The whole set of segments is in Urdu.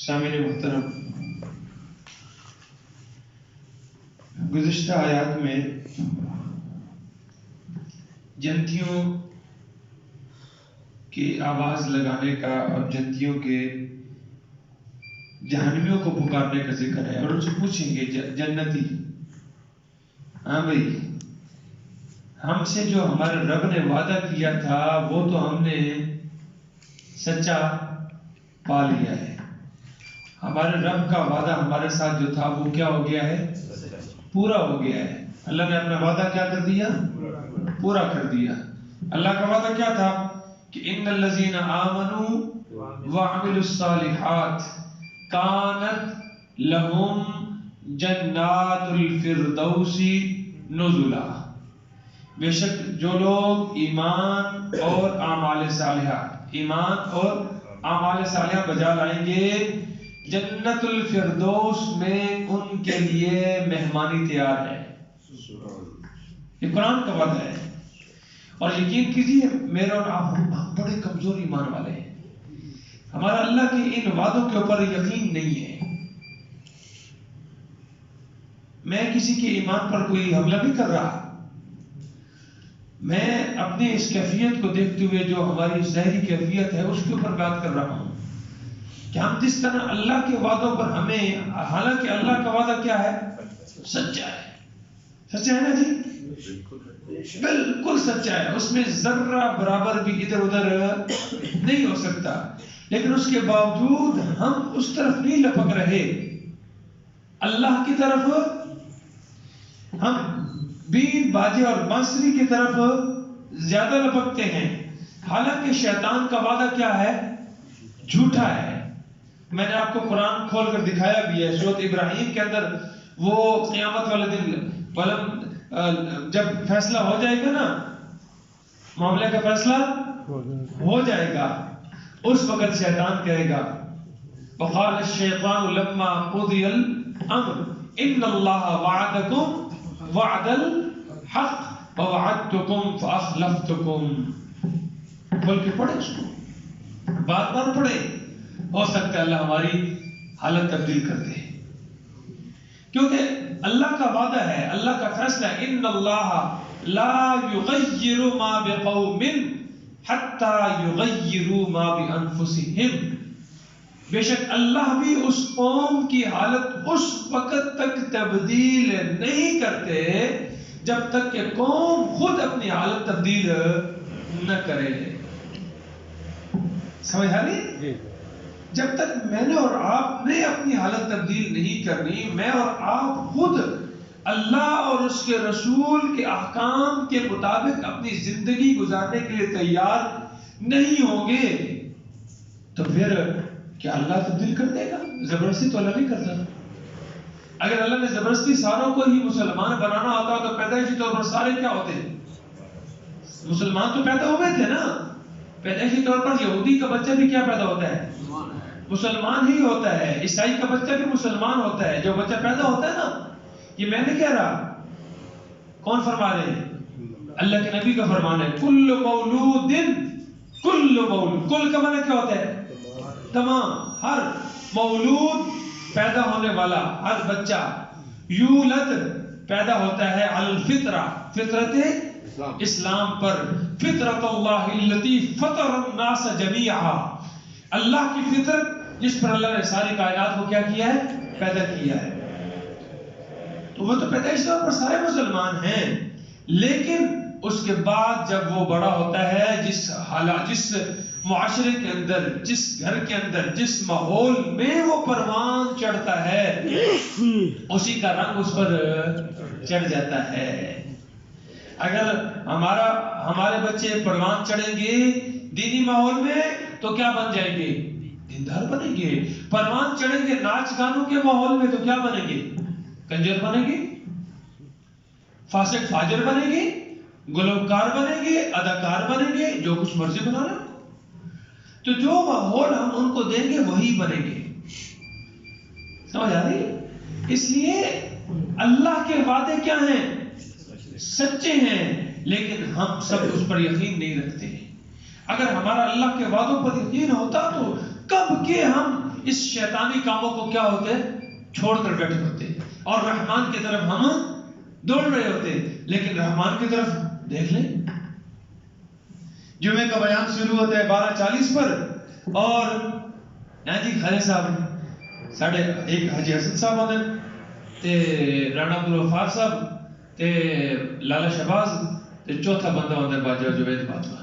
سامعین محترم، گزشتہ آیات میں جنتیوں کی آواز لگانے کا اور جنتیوں کے جہنمیوں کو پکارنے کا ذکر ہے، اور ان سے پوچھیں گے جنتی، ہاں بھائی ہم سے جو ہمارے رب نے وعدہ کیا تھا وہ تو ہم نے سچا پا لیا ہے، ہمارے رب کا وعدہ ہمارے ساتھ جو تھا وہ کیا ہو گیا ہے؟ پورا ہو گیا ہے۔ اللہ نے اپنا وعدہ کیا کر دیا؟ پورا کر دیا۔ اللہ کا وعدہ کیا تھا کہ ان الذین آمنوا وعملوا الصالحات کانت لہم جنات الفردوس نزلا، بے شک جو لوگ ایمان اور اعمال صالحہ بجا لائیں گے، جنت الفردوس میں ان کے لیے مہمانی تیار ہے۔ یہ قرآن کا وعدہ ہے، اور یقین کیجیے میرے اور آپ ہم بڑے کمزور ایمان والے ہیں، ہمارا اللہ کے ان وعدوں کے اوپر یقین نہیں ہے۔ میں کسی کے ایمان پر کوئی حملہ نہیں کر رہا، میں اپنی اس کیفیت کو دیکھتے ہوئے جو ہماری ظاہری کیفیت ہے اس کے اوپر بات کر رہا ہوں کہ ہم جس طرح اللہ کے وعدوں پر ہمیں، حالانکہ اللہ کا وعدہ کیا ہے؟ سچا ہے، سچا ہے نا جی؟ بالکل سچا ہے، اس میں ذرہ برابر بھی ادھر ادھر نہیں ہو سکتا، لیکن اس کے باوجود ہم اس طرف نہیں لپک رہے، اللہ کی طرف ہم بین باجے اور بانسری کی طرف زیادہ لپکتے ہیں، حالانکہ شیطان کا وعدہ کیا ہے؟ جھوٹا ہے۔ میں نے آپ کو قرآن کھول کر دکھایا بھی ہے، سورۃ ابراہیم کے اندر وہ قیامت والے دن جب فیصلہ ہو جائے گا نا، معاملے کا فیصلہ ہو جائے گا، اس وقت شیطان کہے گا وقال الشیطان لما قضی الامر ان اللہ وعدکم وعد الحق ووعدتکم فاخلفتکم۔ کھول کے پڑھے اس کو، بار بار پڑھے، ہو سکتا ہے اللہ ہماری حالت تبدیل کر دے، کیونکہ اللہ کا وعدہ ہے، اللہ کا فیصلہ ہے، ان اللہ لا یغیر ما بقوم حتی یغیروا ما بانفسہم، بے شک اللہ بھی اس قوم کی حالت اس وقت تک تبدیل نہیں کرتے جب تک کہ قوم خود اپنی حالت تبدیل نہ کرے۔ سمجھ آ رہی؟ جب تک میں نے اور آپ نے اپنی حالت تبدیل نہیں کرنی، میں اور آپ خود اللہ اور اس کے رسول کے احکام کے مطابق اپنی زندگی گزارنے کے لیے تیار نہیں ہوں گے، تو پھر کیا اللہ تبدیل کر دے گا؟ زبردستی تو اللہ نہیں کرتا۔ اگر اللہ نے زبردستی ساروں کو ہی مسلمان بنانا ہوتا تو پیدائشی طور پر سارے کیا ہوتے؟ مسلمان تو پیدا ہو گئے تھے نا۔ پیدائشی طور پر یہودی کا بچہ بھی کیا پیدا ہوتا ہے؟ مسلمان ہی ہوتا ہے، عیسائی کا بچہ بھی مسلمان ہوتا ہے، جو بچہ پیدا ہوتا ہے نا، یہ میں نہیں کہہ رہا، کون فرما رہے ہیں؟ اللہ کے نبی کا فرمان ہے، کل مولود، کل کا معنی کیا ہوتا ہے؟ تمام، ہر مولود پیدا ہونے والا، ہر بچہ، یولد پیدا ہوتا ہے علی الفطرہ، فطرت اسلام پر، فطرت اللہ التی فطر الناس جمیعا، اللہ کی فطرت جس پر اللہ نے ساری کائنات کو کیا کیا ہے؟ پیدا کیا ہے۔ تو وہ تو پیدائش طور پر سارے مسلمان ہیں، لیکن اس کے بعد جب وہ بڑا ہوتا ہے، جس معاشرے کے اندر، جس گھر کے اندر، جس ماحول میں وہ پروان چڑھتا ہے، اسی کا رنگ اس پر چڑھ جاتا ہے۔ اگر ہمارے بچے پروان چڑھیں گے دینی ماحول میں تو کیا بن جائیں گے؟ دیندار بنیں گے۔ پروان چڑھیں گے ناچ گانوں کے ماحول میں تو کیا بنیں گے؟ کنجر بنیں گے، فاسق فاجر بنیں گے، گلوکار بنیں گے، اداکار بنیں گے، جو کچھ مرضی بنا لیں۔ تو جو ماحول ہم ان کو دیں گے وہی بنیں گے۔ سمجھ آ رہی ہے؟ اس لیے اللہ کے وعدے کیا ہیں؟ سچے ہیں، لیکن ہم سب اس پر یقین نہیں رکھتے۔ اگر ہمارا اللہ کے وعدوں پر یقین ہوتا تو کب کہ ہم اس شیطانی کاموں کو کیا ہوتے چھوڑ کر بیٹھے ہوتے اور رحمان کی طرف ہم دوڑ رہے ہوتے. لیکن رحمان کی طرف دیکھ لیں. جمعے کا بیان شروع ہوتا ہے 12:40 پر اور جی خالد صاحب ساڑھے ایک حاجی حسن صاحب آدھے تے رانا عبدالوفار صاحب تے لالا شہباز تے چوتھا بندہ ہوتا ہے باجا جوید باجوا.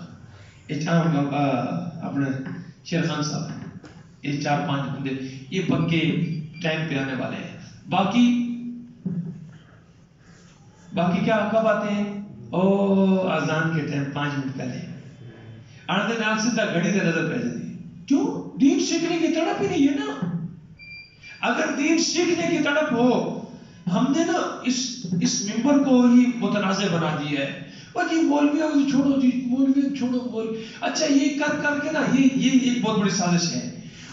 اپنے شیر خان صاحب یہ 4-5 بندے یہ پکے ٹائم پہ آنے والے ہیں. باقی کیا کب آتے ہیں؟ او اذان کے ٹائم 5 منٹ پہلے آنے نال سیدھا گھڑی دے نظر پہ جاتی. کیوں؟ دین سیکھنے کی تڑپ ہی نہیں ہے نا. اگر دین سیکھنے کی تڑپ ہو ہم نے نا اس ممبر کو ہی متنازع بنا دیا ہے. اور جی مولویوں کو چھوڑو جی مولویوں چھوڑو مولوی. اچھا یہ کر کے نا یہ ایک بہت بڑی سازش ہے.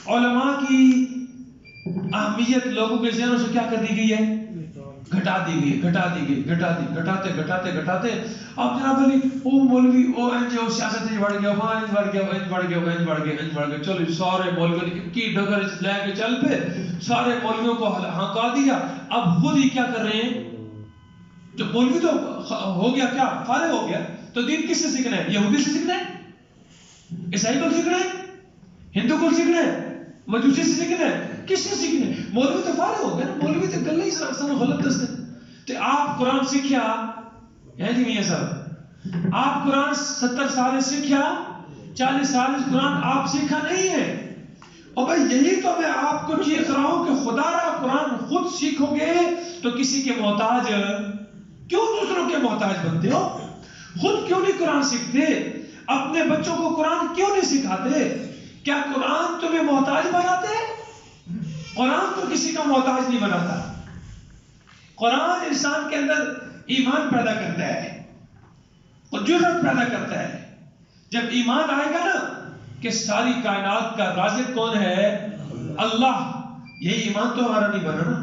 علماء کی اہمیت لوگوں کے ذہنوں سے کیا کر دی گئی ہے؟ گھٹا دی گئی. گھٹاتے اب جناب علی او مولوی او انج او سیاست بڑھ گیا چلو سارے مولویوں کی ڈگر لے کے چل پہ سارے مولویوں کو ہنکا دیا. اب خود ہی کیا کر رہے ہیں؟ جو مولوی تو ہو گیا کیا فارغ ہو گیا تو دین کس سے سیکھنا ہے؟ یہودی سے سیکھنا ہے؟ عیسائی کو سیکھنا ہے؟ ہندو کو سیکھنا ہے؟ مجوسی سے سیکھنا ہے؟ کس سے سیکھنا ہے؟ مولوی تو فارغ ہو گیا نا. مولوی تو گلے ہی سن غلط دستے تے آپ قرآن سیکھیا ہے جی میاں صاحب آپ قرآن 70 سال سیکھیا 40 سال قرآن آپ سیکھا نہیں ہے. اور بھائی یہی تو میں آپ کو چیخ رہا ہوں کہ خدا را قرآن خود سیکھو گے تو کسی کے محتاج کیوں دوسروں کے محتاج بنتے ہو؟ خود کیوں نہیں قرآن سیکھتے؟ اپنے بچوں کو قرآن کیوں نہیں سکھاتے؟ کیا قرآن تمہیں محتاج بناتے؟ قرآن تو کسی کا محتاج نہیں بناتا. قرآن انسان کے اندر ایمان پیدا کرتا ہے اور جرأت پیدا کرتا ہے. جب ایمان آئے گا نا کہ ساری کائنات کا رازق کون ہے؟ اللہ. یہی ایمان تو ہمارا نہیں بنا نا.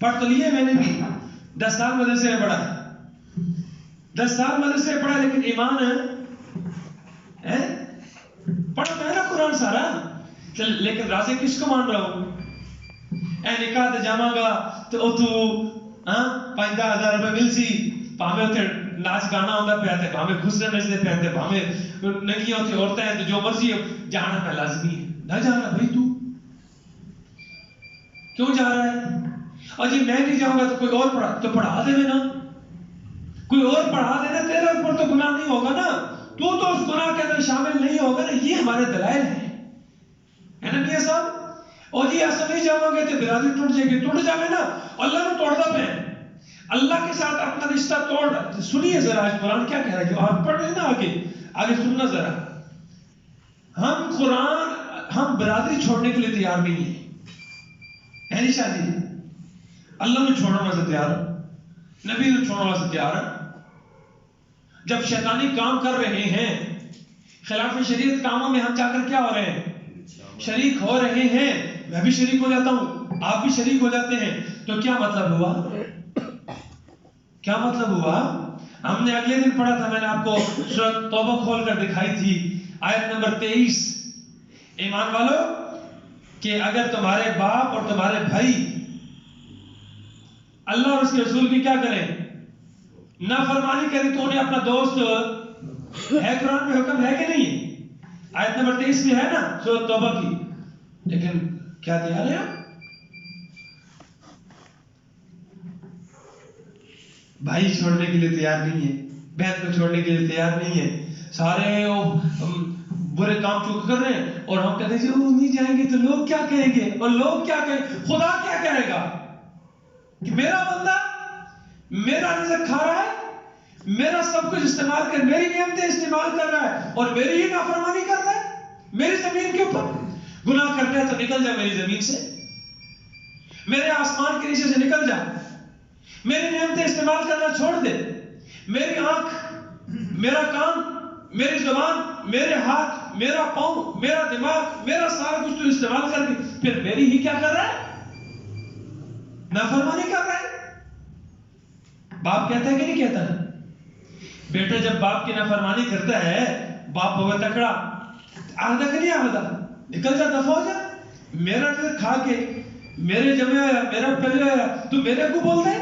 پڑھ تو لیے میں نے بھی 10 سال مدرسے میں پڑھا 10 سال مدرسے میں پڑھا لیکن ایمان ہے پڑھا تو ہے نا قرآن سارا لیکن رازق کس کو مان رہا ہوں؟ اے نکاح تے جاواں گا تے او تو 5,000 روپے مل سی پاویں اوتھے ناچ گانا ہوندا پیا تے پاویں گھسنے نچدے پیا تے پاویں ننگیاں اوتھے عورتیں ہیں تے جو مرضی جانا پہ لازمی ہے. نہ جانا بھائی تو کیوں جا رہا ہے؟ اور جی میں نہیں جاؤں گا تو کوئی اور پڑھا تو پڑھا دے نا کوئی اور پڑھا دینا تیرے اوپر تو گناہ نہیں ہوگا نا. تو اس گناہ کے اندر شامل نہیں ہوگا نا. یہ ہمارے دلائل ہیں ہے نا میاں صاحب. اور جی ایسا نہیں جاؤں گے تو برادری ٹوٹ جائے گی. ٹوٹ جائے نا اللہ نے توڑ دا پہ اللہ کے ساتھ اپنا رشتہ توڑ. سنیے ذرا آج قرآن کیا کہہ رہا ہے جو آپ پڑھ رہے ہیں نا آگے سننا ذرا. ہم برادری چھوڑنے کے لیے تیار نہیں ہیں ہے نہیں شادی. اللہ نے چھوڑنا واسطے تیار ہے نبی نے چھوڑنا واسطے تیار ہے. جب شیطانی کام کر رہے ہیں خلاف شریعت کاموں میں ہم جا کر کیا ہو رہے ہیں؟ شریک ہو رہے ہیں. میں بھی شریک ہو جاتا ہوں آپ بھی شریک ہو جاتے ہیں. تو کیا مطلب ہوا؟ کیا مطلب ہوا؟ ہم نے اگلے دن پڑھا تھا میں نے آپ کو سورۃ توبہ کھول کر دکھائی تھی آیت نمبر 23. ایمان والو کہ اگر تمہارے باپ اور تمہارے بھائی اللہ اور اس کے رسول کی کیا کریں نافرمانی کریں تو انہیں اپنا دوست ہے. قرآن میں حکم ہے کہ نہیں؟ آیت نمبر 23 میں ہے نا سورۃ توبہ کی. لیکن کیا تیار ہے آپ؟ بھائی چھوڑنے کے لیے تیار نہیں ہے بہن کو چھوڑنے کے لیے تیار نہیں ہے. سارے برے کام چوک کر رہے ہیں اور ہم کہتے ہیں وہ نہیں جائیں گے تو لوگ کیا کہیں گے. اور لوگ کیا کہیں گے؟ خدا کیا کہے گا کہ میرا بندہ میرا رزق کھا رہا ہے میرا سب کچھ استعمال کر میری نعمتیں استعمال کر رہا ہے اور میری ہی نافرمانی کر رہا ہے. میری زمین کے اوپر گناہ کرتا ہے تو نکل جا میری زمین سے میرے آسمان کے نیچے سے نکل جا. میری نعمتیں استعمال کرنا چھوڑ دے. میری آنکھ میرا کان میری زبان میرے ہاتھ میرا پاؤں میرا دماغ میرا سارا کچھ تو استعمال کر کے پھر میری ہی کیا کر رہا ہے نافرمانی کر رہا ہے. باپ کہتا ہے کہ نہیں کہتا ہے؟ بیٹا جب باپ کی نافرمانی کرتا ہے باپ ہوئے تکڑا آدھا کہ نہیں آدھا نکل جا دفع ہو جا. میرا رزق کھا کے میرے جمع ہوا میرا پلے ہوا تو میرے کو بول دے